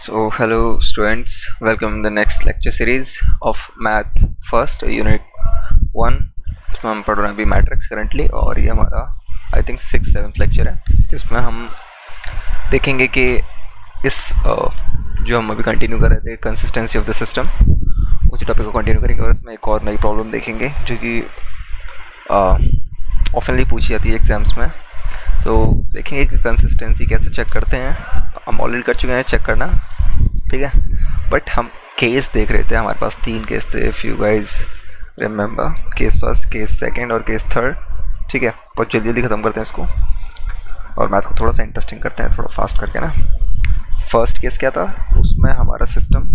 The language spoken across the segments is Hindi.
So, hello students, welcome in the next lecture series of Math First Unit 1. इसमें हम पढ़ रहे हैं अभी मैट्रिक्स करंटली और ये हमारा आई थिंक 6-7th लेक्चर है जिसमें हम देखेंगे कि इस जो हम अभी कंटिन्यू कर रहे थे कंसिस्टेंसी ऑफ द सिस्टम, उसी टॉपिक को कंटिन्यू करेंगे और इसमें एक और नई प्रॉब्लम देखेंगे जो कि ऑफनली पूछी जाती है एग्जाम्स में। तो देखेंगे कि कंसिस्टेंसी कैसे चेक करते हैं। हम ऑलरेडी कर चुके हैं चेक करना, ठीक है, बट हम केस देख रहे थे। हमारे पास 3 केस थे, if you guys remember, case first, case second और केस थर्ड, ठीक है। बहुत जल्दी जल्दी ख़त्म करते हैं इसको और मैथ को थोड़ा सा इंटरेस्टिंग करते हैं, थोड़ा फास्ट करके ना। फर्स्ट केस क्या था, उसमें हमारा सिस्टम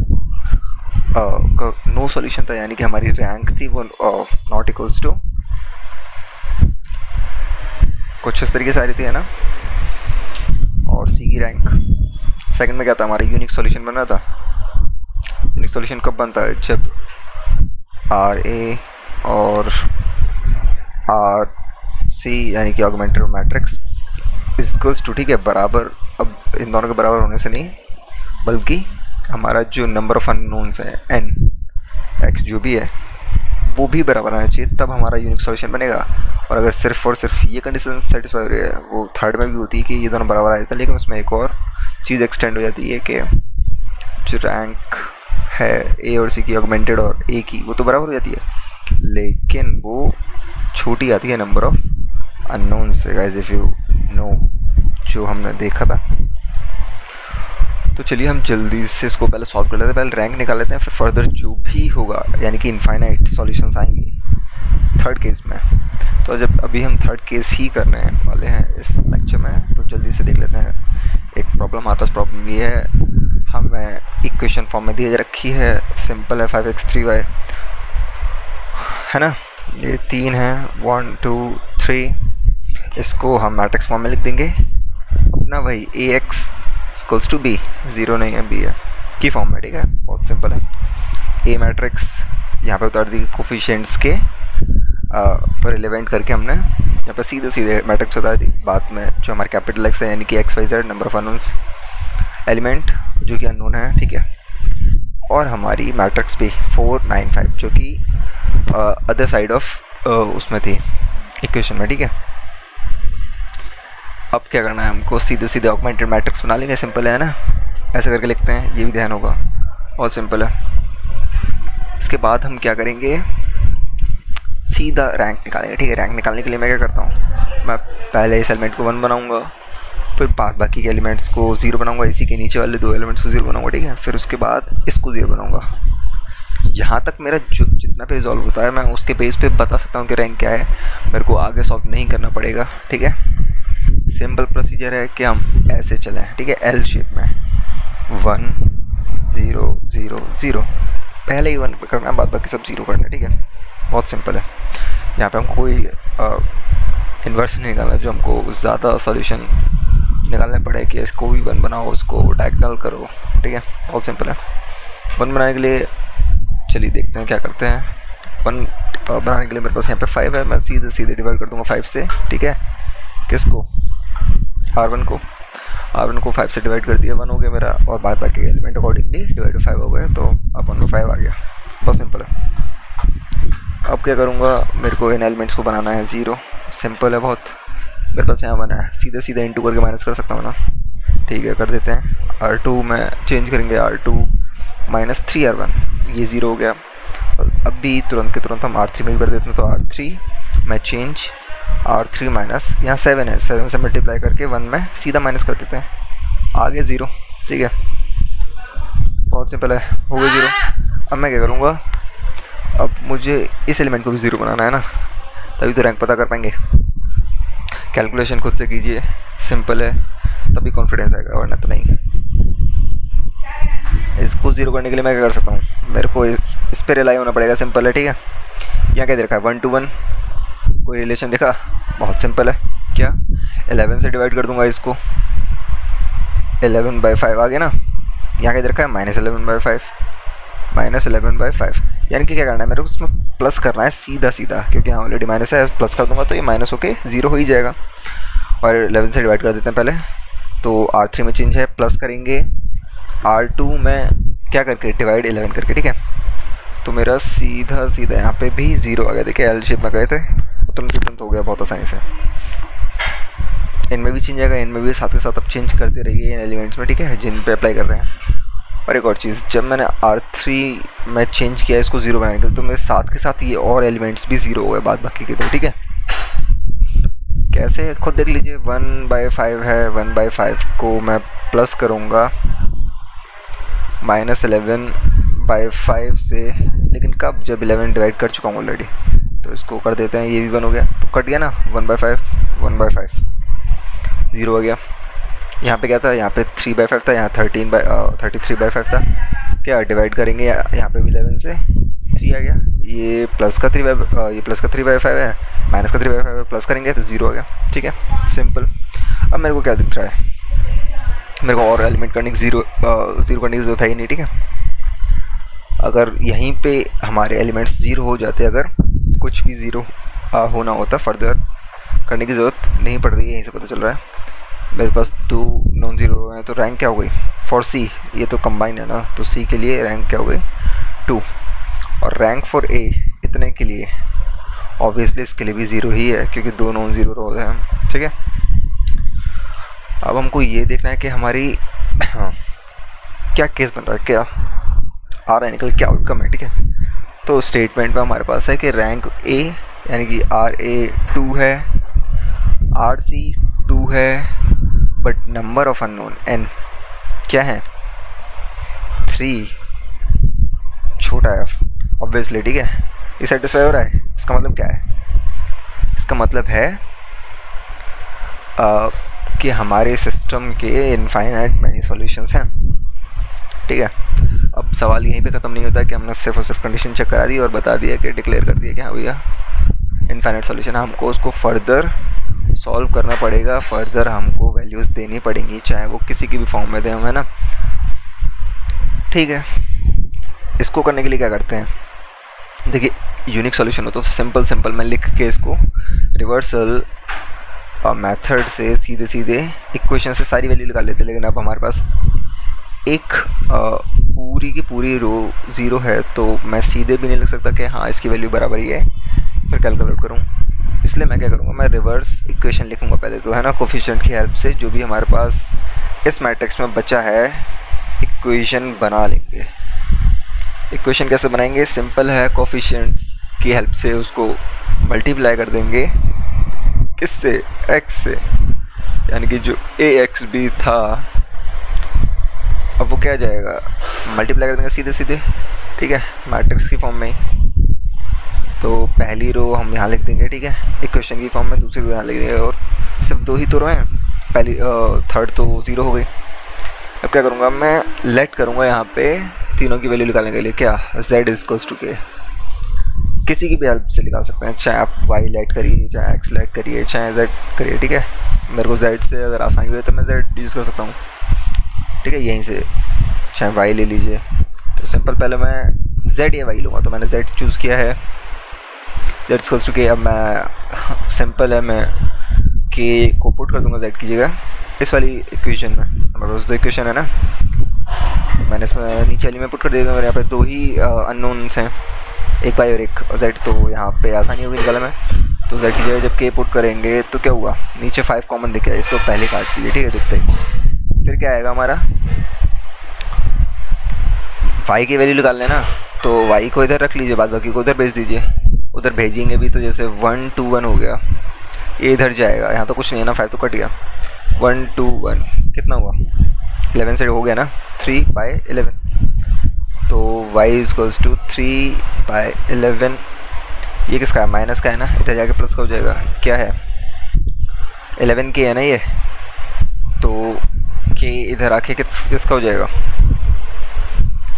का नो सॉल्यूशन था, यानी कि हमारी रैंक थी वो नॉट इक्वल्स टू कुछ इस तरीके से आ रही थी, है ना, और सी की रैंक। सेकंड में क्या था, हमारा यूनिक सॉल्यूशन बन रहा था। यूनिक सॉल्यूशन कब बनता है, जब आर ए और आर सी यानी कि ऑगमेंटेड मैट्रिक्स इक्वल्स टू, ठीक है, बराबर। अब इन दोनों के बराबर होने से नहीं, बल्कि हमारा जो नंबर ऑफ अननोन्स है एन एक्स जो भी है वो भी बराबर आना चाहिए, तब हमारा यूनिक सॉल्यूशन बनेगा। और अगर सिर्फ और सिर्फ ये कंडीशन सेटिस्फाई हो रही है, वो थर्ड में भी होती है कि ये दोनों बराबर आ जाता है, लेकिन उसमें एक और चीज़ एक्सटेंड हो जाती है कि जो रैंक है ए और सी की ऑगमेंटेड और ए की, वो तो बराबर हो जाती है, लेकिन वो छोटी आती है नंबर ऑफ अननोन से, गाइस इफ़ यू नो, जो हमने देखा था। तो चलिए हम जल्दी से इसको पहले सॉल्व कर लेते हैं, पहले रैंक निकाल लेते हैं, फिर फर्दर जो भी होगा यानी कि इनफाइनाइट सॉल्यूशंस आएंगे थर्ड केस में। तो जब अभी हम थर्ड केस ही करने वाले हैं इस लेक्चर में, तो जल्दी से देख लेते हैं। एक प्रॉब्लम हमारे पास, प्रॉब्लम ये है, हमें इक्वेशन फॉर्म में दी रखी है, सिंपल है, 5x 3y है ना, ये 3 है, 1 2 3। इसको हम मैट्रिक्स फॉर्म में लिख देंगे अपना, वही ax इक्वल्स टू बी, 0 नहीं है, बी है की फॉर्म में, ठीक है, बहुत सिंपल है। ए मैट्रिक्स यहाँ पे उतार दी कोफिशिएंट्स के रिलेवेंट करके हमने यहाँ पे सीधे सीधे मैट्रिक्स उतार दी। बाद में जो हमारे कैपिटल एक्स है यानी कि x y z number of unknowns element जो कि अननोन है, ठीक है, और हमारी मैट्रिक्स भी 4 9 5 जो कि अदर साइड ऑफ उसमें थी इक्वेशन में, ठीक है। अब क्या करना है, हमको सीधे सीधे ऑगमेंटेड मैट्रिक्स बना लेंगे, सिंपल है ना, ऐसे करके लिखते हैं, ये भी ध्यान होगा, बहुत सिंपल है। इसके बाद हम क्या करेंगे, सीधा रैंक निकालेंगे, ठीक है। रैंक निकालने के लिए मैं क्या करता हूँ, मैं पहले इस एलिमेंट को 1 बनाऊँगा, फिर बाकी के एलिमेंट्स को 0 बनाऊँगा, इसी के नीचे वाले 2 एलिमेंट्स को 0 बनाऊँगा, ठीक है, फिर उसके बाद इसको 0 बनाऊँगा। यहाँ तक मेरा जो जितना भी रिजॉल्व होता है, मैं उसके बेस पे बता सकता हूँ कि रैंक क्या है, मेरे को आगे सॉल्व नहीं करना पड़ेगा, ठीक है। सिंपल प्रोसीजर है कि हम ऐसे चलें, ठीक है, एल शेप में 1 0 0 0, पहले ही 1 करना है, बाद बाकी सब 0 करना है, ठीक है, बहुत सिंपल है। यहाँ पे हमको कोई इन्वर्स नहीं निकालना, जो हमको ज़्यादा सॉल्यूशन निकालने पड़े कि इसको भी 1 बनाओ, उसको डायगोनल करो, ठीक है, बहुत सिंपल है। 1 बनाने के लिए चलिए देखते हैं क्या करते हैं। 1 बनाने के लिए मेरे पास यहाँ पे 5 है, मैं सीधे सीधे डिवाइड कर दूँगा 5 से, ठीक है, किसको, R1 को 5 से डिवाइड कर दिया, 1 हो गया मेरा, और बाद बाकी एलिमेंट अकॉर्डिंगली डिवाइड 5 हो गए, तो अब 1 5 आ गया, बहुत सिंपल है। अब क्या करूँगा, मेरे को इन एलिमेंट्स को बनाना है 0, सिंपल है बहुत। मेरे पास यहाँ बना है, सीधे सीधे इंटू करके माइनस कर सकता हूँ ना, ठीक है, कर देते हैं। R2 में चेंज करेंगे, R2 माइनस 3R1, ये 0 हो गया। अब भी तुरंत के तुरंत हम R3 में भी कर देते हैं, तो R3 में चेंज, R3 माइनस यहाँ 7 है, 7 से मल्टीप्लाई करके 1 में सीधा माइनस कर देते हैं, आगे 0, ठीक है, बहुत सिंपल है, हो गया 0। अब मैं क्या करूँगा, अब मुझे इस एलिमेंट को भी 0 बनाना है ना, तभी तो रैंक पता कर पाएंगे। कैलकुलेशन खुद से कीजिए, सिंपल है, तभी कॉन्फिडेंस आएगा, वरना तो नहीं। इसको 0 करने के लिए मैं क्या कर सकता हूँ, मेरे को इस पर रिलाई होना पड़ेगा, सिंपल है, ठीक है। यहाँ क्या देखा है, 1 to 1 कोई रिलेशन देखा, बहुत सिंपल है, क्या 11 से डिवाइड कर दूंगा इसको, 11/5 आ गया ना। यहाँ क्या देखा है, -11/5, -11/5, यानी कि क्या करना है, मेरे को उसमें प्लस करना है सीधा सीधा, क्योंकि यहाँ ऑलरेडी माइनस है, प्लस कर दूंगा तो ये माइनस होके 0 हो ही जाएगा। और 11 से डिवाइड कर देते हैं पहले, तो R3 में चेंज है, प्लस करेंगे R2 में क्या करके डिवाइड 11 करके, ठीक है। तो मेरा सीधा सीधा यहाँ पे भी 0 आ गया। देखिए एल शेप में गए थे, तुरंत हो गया बहुत आसानी से। इनमें भी चेंज आएगा, इनमें भी साथ के साथ अब चेंज करते रहिए इन एलिमेंट्स में, ठीक है, जिन पे अप्लाई कर रहे हैं। और एक और चीज़, जब मैंने R3 में चेंज किया इसको 0 बनाने के लिए, तो मेरे साथ के साथ ये और एलिमेंट्स भी 0 हो गए बाद बाकी के, तो ठीक है। कैसे खुद देख लीजिए। 1/5 है, 1/5 को मैं प्लस करूँगा -11/5 से, लेकिन कब, जब 11 डिवाइड कर चुका हूँ ऑलरेडी। तो इसको कर देते हैं, ये भी 1 हो गया, तो कट गया ना 1/5, 0 हो गया। यहाँ पे क्या था, यहाँ पे 3/5 था, यहाँ 33/5 था। क्या डिवाइड करेंगे, यहाँ पे भी 11 से 3 आ गया। ये प्लस का 3/5 है, माइनस का 3/5 है, प्लस करेंगे तो 0 आ गया, ठीक है, सिंपल। अब मेरे को क्या दिख रहा है, मेरे को और एलिमेंट करने की ज़ीरो करने की जरूरत है ही नहीं, ठीक है। अगर यहीं पे हमारे एलिमेंट्स 0 हो जाते, अगर कुछ भी 0 होना होता, फर्दर करने की ज़रूरत नहीं पड़ रही है, यहीं से पता चल रहा है। मेरे पास 2 नॉन ज़ीरो हैं, तो रैंक क्या हो गई फॉर सी, ये तो कंबाइंड है ना, तो सी के लिए रैंक क्या हो गई 2, और रैंक फॉर ए इतने के लिए ऑब्वियसली इसके लिए भी 0 ही है, क्योंकि 2 नॉन ज़ीरो रोज हैं, ठीक है। अब हमको ये देखना है कि हमारी क्या केस बन रहा है, क्या आ रहा है निकल, क्या आउटकम है, ठीक है। तो स्टेटमेंट में हमारे पास है कि रैंक ए यानी कि RA 2 है, RC 2 है, but number of unknown n क्या है 3, छोटा f ऑब्वियसली, ठीक है। ये सेटिस्फाई हो रहा है। इसका मतलब क्या है, इसका मतलब है कि हमारे सिस्टम के इनफाइनाइट मैनी सॉल्यूशंस हैं, ठीक है। अब सवाल यहीं पे ख़त्म नहीं होता कि हमने सिर्फ और सिर्फ कंडीशन चेक करा दी और बता दिया कि डिक्लेयर कर दिया कि हाँ भैया इनफाइनाइट सॉल्यूशन, हमको उसको फर्दर सॉल्व करना पड़ेगा, फर्दर हमको वैल्यूज़ देनी पड़ेंगी, चाहे वो किसी की भी फॉर्म में दें हमें ना, ठीक है। इसको करने के लिए क्या करते हैं, देखिए यूनिक सॉल्यूशन हो तो सिंपल मैं लिख के इसको रिवर्सल मेथड से सीधे सीधे इक्वेशन से सारी वैल्यू निकाल लेते हैं। लेकिन अब हमारे पास एक पूरी की पूरी रो 0 है, तो मैं सीधे भी नहीं लिख सकता कि हाँ इसकी वैल्यू बराबर ही है, फिर कैलकुलेट करूँ। इसलिए मैं क्या करूँगा, मैं रिवर्स इक्वेशन लिखूँगा पहले तो, है ना, कोफिशिएंट की हेल्प से जो भी हमारे पास इस मैट्रिक्स में बचा है इक्वेशन बना लेंगे। इक्वेशन कैसे बनाएंगे, सिंपल है, कोफिशिएंट्स की हेल्प से उसको मल्टीप्लाई कर देंगे, किससे, x से, यानी कि जो AXB था अब वो क्या जाएगा, मल्टीप्लाई कर देंगे सीधे सीधे, ठीक है, मैट्रिक्स की फॉर्म में ही। तो पहली रो हम यहाँ लिख देंगे, ठीक है, इक्वेशन की फॉर्म में, दूसरी रो यहाँ लिख देंगे, और सिर्फ 2 ही तो रो हैं, पहली थर्ड तो 0 हो गई। अब क्या करूँगा, मैं लेट करूँगा यहाँ पे तीनों की वैल्यू निकालने के लिए, क्या z इक्वल्स टू k, किसी की भी हेल्प से निकाल सकते हैं, चाहे आप y लेट करिए, चाहे x लेट करिए, चाहे z करिए, ठीक है। मेरे को z से अगर आसानी हुई तो मैं z यूज़ कर सकता हूँ, ठीक है, यहीं से, चाहे y ले लीजिए। तो सिंपल पहले मैं z या y लूँगा, तो मैंने z चूज़ किया है, z इक्वल्स टू k। अब मैं सिंपल है, मैं k को पुट कर दूँगा z की जगह इस वाली इक्वेशन में, हमारे पास 2 इक्वेशन है ना, मैंने इसमें नीचे वाली में पुट कर देगा। मेरे यहाँ पे 2 ही अननोन्स हैं, एक y और एक z, तो यहाँ पे आसानी होगी निकालने में। तो z की जगह जब k पुट करेंगे तो क्या हुआ, नीचे 5 कॉमन दिख गया, इसको पहले काट दीजिए, ठीक है, दिखते ही। फिर क्या आएगा हमारा, y की वैल्यू निकाल लेना, तो y को इधर रख लीजिए, बाद बाकी को उधर भेज दीजिए। उधर भेजेंगे भी तो जैसे 1 2 1 हो गया, ये इधर जाएगा, यहाँ तो कुछ नहीं है ना, 5 तो कट गया, 1 2 1 कितना हुआ, 11 से हो गया ना, 3/11। तो y इक्वल्स टू 3/11, ये किसका है, माइनस का है ना, इधर जाके प्लस का हो जाएगा, क्या है 11 के है ना ये, तो k इधर आके किसका हो जाएगा,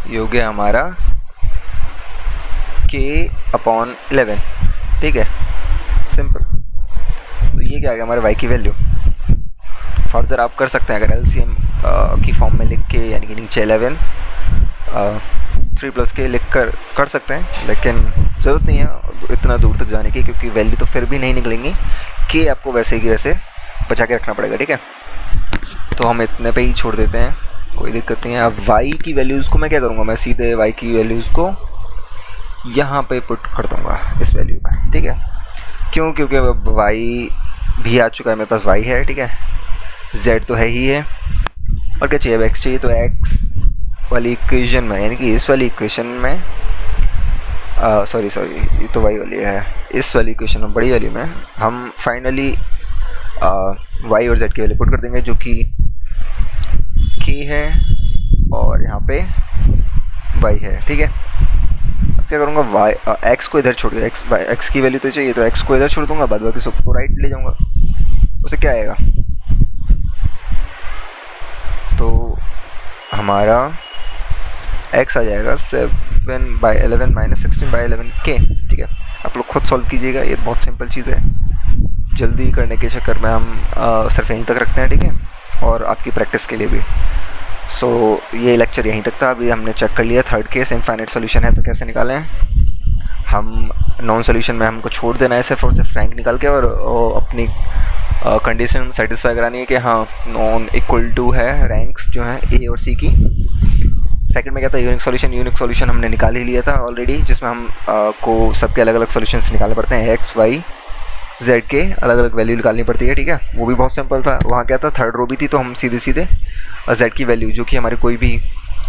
ये हो गया हमारा k/11, ठीक है, सिंपल। तो ये क्या आ गया हमारे y की वैल्यू। फर्दर आप कर सकते हैं, अगर LCM की फॉर्म में लिख के, यानी कि नीचे 11 3 + k लिख कर सकते हैं, लेकिन ज़रूरत नहीं है इतना दूर तक जाने की, क्योंकि वैल्यू तो फिर भी नहीं निकलेंगी, k आपको वैसे की वैसे बचा के रखना पड़ेगा, ठीक है। तो हम इतने पे ही छोड़ देते हैं, कोई दिक्कत नहीं है। अब y की वैल्यूज़ को मैं क्या करूँगा, मैं सीधे y की वैल्यूज़ को यहाँ पे पुट कर दूँगा इस वैल्यू में, ठीक है। क्यों? क्योंकि अब y भी आ चुका है मेरे पास, y है, ठीक है, z तो है ही है, और क्या चाहिए, अब x चाहिए। तो x वाली इक्वेशन में, यानी कि इस वाली इक्वेशन में सॉरी ये तो y वाली है, इस वाली इक्वेशन में, बड़ी वाली में हम फाइनली y और z की वैल्यू पुट कर देंगे, जो कि k है और यहाँ पे y है, ठीक है। अब क्या करूँगा, x को इधर छोड़ दूँगा, x की वैल्यू तो चाहिए, तो x को इधर छोड़ दूँगा, बाद बाकी सबको राइट ले जाऊँगा। उसे क्या आएगा, तो हमारा x आ जाएगा 7/11 - 16/11k, ठीक है। आप लोग खुद सॉल्व कीजिएगा, ये बहुत सिंपल चीज़ है, जल्दी करने के चक्कर में हम सिर्फ यहीं तक रखते हैं, ठीक है, और आपकी प्रैक्टिस के लिए भी। सो ये लेक्चर यहीं तक था। अभी हमने चेक कर लिया थर्ड केस इनफाइनाइट सॉल्यूशन है तो कैसे निकालें। हम नॉन सॉल्यूशन में हमको छोड़ देना है सिर्फ और सिर्फ रैंक निकाल के, और अपनी कंडीशन सेटिस्फाई करानी है कि हाँ नॉन इक्वल टू है रैंक्स जो हैं ए और सी की। सेकंड में क्या था, यूनिक सॉल्यूशन हमने निकाल ही लिया था ऑलरेडी, जिसमें हम को सबके अलग अलग सॉल्यूशंस निकालने पड़ते हैं, एक्स वाई जेड के अलग अलग वैल्यू निकालनी पड़ती है, ठीक है। वो भी बहुत सिंपल था। वहाँ क्या था, थर्ड रो भी थी, तो हम सीधे जेड की वैल्यू जो कि हमारी कोई भी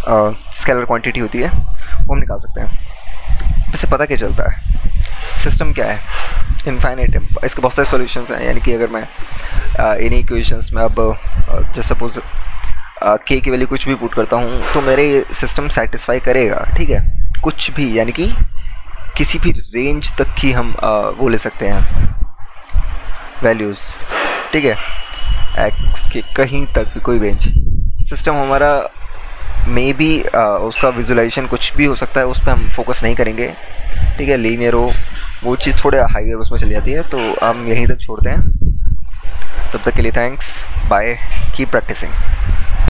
स्केलर क्वांटिटी होती है वो हम निकाल सकते हैं। इससे पता क्या चलता है, सिस्टम क्या है, इनफाइनाइट है, इसके बहुत सारे सॉल्यूशंस हैं। यानी कि अगर मैं इन्हीं इक्वेशंस में अब जैसे सपोज के की वैल्यू कुछ भी पुट करता हूँ तो मेरे सिस्टम सेटिस्फाई करेगा, ठीक है, कुछ भी, यानी कि किसी भी रेंज तक की हम वो ले सकते हैं वैल्यूज़, ठीक है, एक्स के कहीं तक भी कोई रेंज। सिस्टम हमारा मे बी उसका विजुलाइजेशन कुछ भी हो सकता है, उस पर हम फोकस नहीं करेंगे, ठीक है। लीनियर हो वो चीज़ थोड़े हाइयर उसमें चली जाती है, तो हम यहीं तक छोड़ते हैं। तब तक के लिए थैंक्स, बाय, कीप प्रैक्टिसिंग।